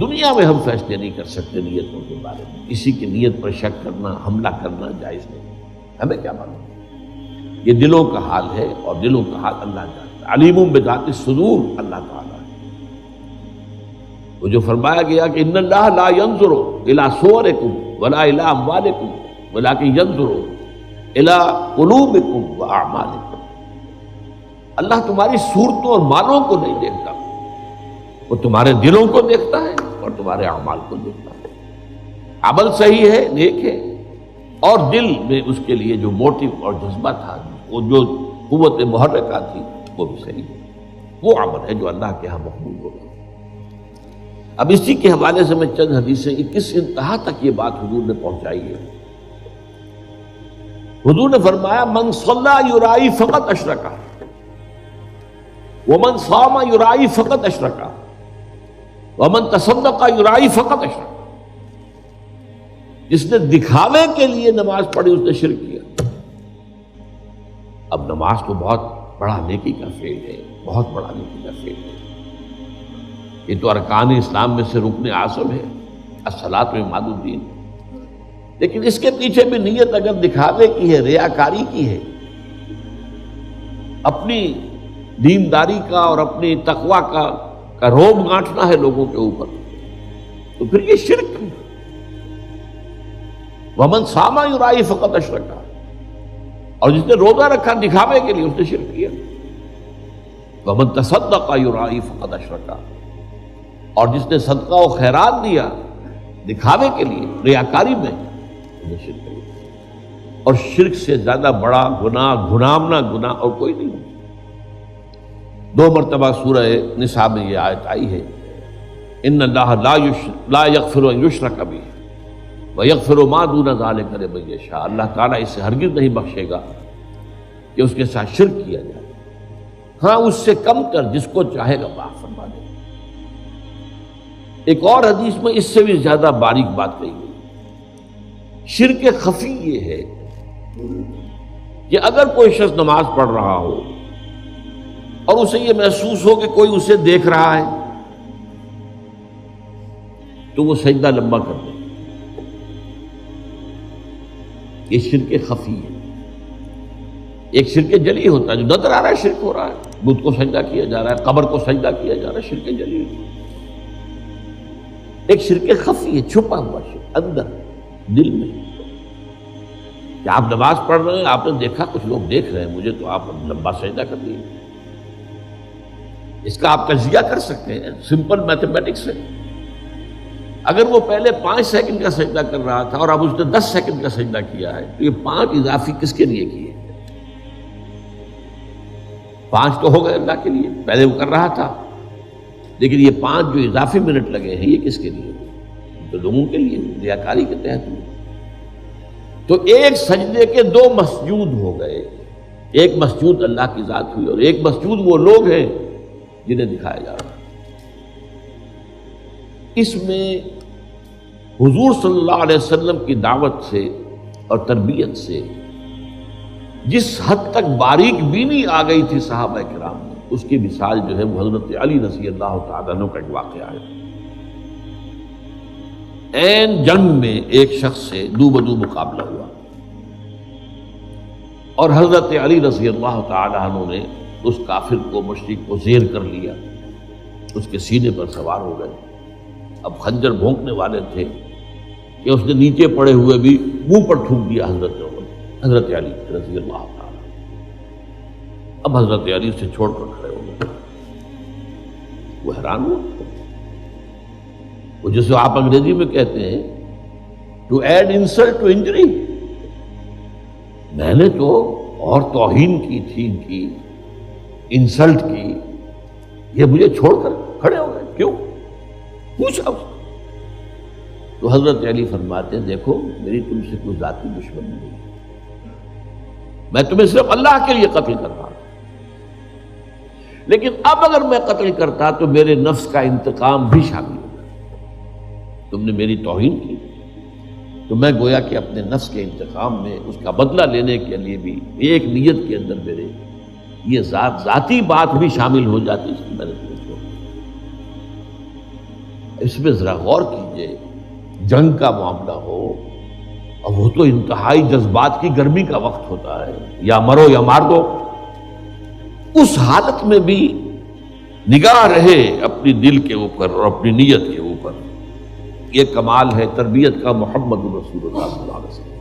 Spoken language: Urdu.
دنیا میں ہم فیصلے نہیں کر سکتے نیتوں کے بارے میں. کسی کی نیت پر شک کرنا، حملہ کرنا جائز نہیں. ہمیں کیا معلوم؟ یہ دلوں کا حال ہے، اور دلوں کا حال اللہ جانتا ہے. علیم بذات الصدور اللہ تعالیٰ ہے. وہ جو فرمایا گیا کہ ان اللہ لا ينظر الى صورکم ولا الى اموالکم ولکن ينظر الى قلوبکم واعمالکم. اللہ تمہاری صورتوں اور مالوں کو نہیں دیکھتا، وہ تمہارے دلوں کو دیکھتا ہے اور تمہارے اعمال کو دیکھتا ہے. عمل صحیح ہے، نیک ہے، اور دل میں اس کے لیے جو موٹیو اور جذبہ تھا، وہ جو قوت محرکہ تھی، وہ بھی صحیح ہے. وہ عمل ہے جو اللہ کے ہاں مقبول ہوگا. اب اسی کے حوالے سے میں چند حدیثیں کس انتہا تک یہ بات حضور نے پہنچائی ہے. حضور نے فرمایا من صلی یرائی فقط اشرکا ومن صام یرائی فقط اشرکا ومن تصدق یرائی فقط اشرکا. جس نے دکھاوے کے لیے نماز پڑھی اس نے شرک کیا. اب نماز تو بہت بڑا نیکی کا فعل ہے، بہت بڑا نیکی کا فعل ہے. یہ تو ارکان اسلام میں سے رکن اعظم ہے، الصلاۃ عماد الدین. لیکن اس کے پیچھے بھی نیت اگر دکھاوے کی ہے، ریاکاری کی ہے، اپنی دینداری کا اور اپنی تقویٰ کا روب گانٹنا ہے لوگوں کے اوپر، تو پھر یہ شرک ہے. ومن صام یرائی فقط اشرکا، اور جس نے روزہ رکھا دکھاوے کے لیے اس نے شرک کیا. ومن تصدق یرائی فقط اشرکا، اور جس نے صدقہ و خیرات دیا دکھاوے کے لیے ریاکاری میں، اس نے شرک کیا. اور شرک سے زیادہ بڑا گناہ، گھنامنا گناہ اور کوئی نہیں. 2 مرتبہ سورہ نساء میں یہ آیت آئی ہے، ان اللہ لا یغفر ان یشرک بہ وَيَغْفِرُ مَا دُونَ ذَلِكَ لِمَن یشاء. اللہ تعالیٰ اسے ہرگز نہیں بخشے گا کہ اس کے ساتھ شرک کیا جائے. ہاں اس سے کم کر جس کو چاہے گا معاف فرما دے. ایک اور حدیث میں اس سے بھی زیادہ باریک بات کہی گئی. شرک خفی یہ ہے کہ اگر کوئی شخص نماز پڑھ رہا ہو اور اسے یہ محسوس ہو کہ کوئی اسے دیکھ رہا ہے تو وہ سجدہ لمبا کر دے. یہ شرک خفی ہے. ایک شرک جلی ہوتا ہے جو نظر آ رہا ہے شرک ہو رہا ہے، بت کو سجدہ کیا جا رہا ہے، قبر کو سجدہ کیا جا رہا ہے، شرک جلی. ایک شرک خفی ہے، چھپا ہوا شرک اندر دل میں، کہ آپ نماز پڑھ رہے ہیں، آپ نے دیکھا کچھ لوگ دیکھ رہے ہیں مجھے، تو آپ لمبا سجدہ کر دیے. اس کا آپ تجزیہ کر سکتے ہیں سمپل میتھمیٹکس سے. اگر وہ پہلے 5 سیکنڈ کا سجدہ کر رہا تھا اور اب اس نے 10 سیکنڈ کا سجدہ کیا ہے، تو یہ 5 اضافی کس کے لیے کیے؟ 5 تو ہو گئے اللہ کے لیے، پہلے وہ کر رہا تھا، لیکن یہ 5 جو اضافی منٹ لگے ہیں یہ کس کے لیے؟ تو لوگوں کے لیے، ریاکاری کے تحت ہوئے. تو ایک سجدے کے 2 مسجود ہو گئے. ایک مسجود اللہ کی ذات ہوئی، اور ایک مسجود وہ لوگ ہیں جنہیں دکھایا جا رہا ہے. اس میں حضور صلی اللہ علیہ وسلم کی دعوت سے اور تربیت سے جس حد تک باریک بینی آ گئی تھی صحابہ کرام میں، اس کی مثال جو ہے وہ حضرت علی رضی اللہ تعالیٰ عنہ کا ایک واقعہ ہے. عین جنگ میں ایک شخص سے دو بدو مقابلہ ہوا، اور حضرت علی رضی اللہ تعالیٰ عنہ نے اس کافر کو، مشرک کو زیر کر لیا، اس کے سینے پر سوار ہو گئے. اب خنجر بھونکنے والے تھے کہ اس نے نیچے پڑے ہوئے بھی منہ پر ٹھوک دیا حضرت علی رضی اللہ تعالیٰ. اب حضرت علی سے چھوڑ کر کھڑے ہو گئے. وہ حیران ہوا. وہ جسے آپ انگریزی میں کہتے ہیں to add insult to injury. میں نے تو اور توہین کی تھی، ان کی انسلٹ کی، یہ مجھے چھوڑ کر کھڑے ہو گئے، کیوں؟ پوچھا. تو حضرت علی فرماتے ہیں دیکھو میری تم سے کوئی ذاتی دشمنی نہیں، میں تمہیں صرف اللہ کے لیے قتل کر رہا ہوں. لیکن اب اگر میں قتل کرتا تو میرے نفس کا انتقام بھی شامل ہوگا. تم نے میری توہین کی تو میں گویا کہ اپنے نفس کے انتقام میں اس کا بدلہ لینے کے لیے بھی ایک نیت کے اندر میرے یہ ذاتی بات بھی شامل ہو جاتی، اس کی میں نے اس میں ذرا غور کیجئے، جنگ کا معاملہ ہو اور وہ تو انتہائی جذبات کی گرمی کا وقت ہوتا ہے، یا مرو یا مار دو، اس حالت میں بھی نگاہ رہے اپنی دل کے اوپر اور اپنی نیت کے اوپر، یہ کمال ہے تربیت کا محمد رسول اللہ صلی اللہ علیہ وسلم۔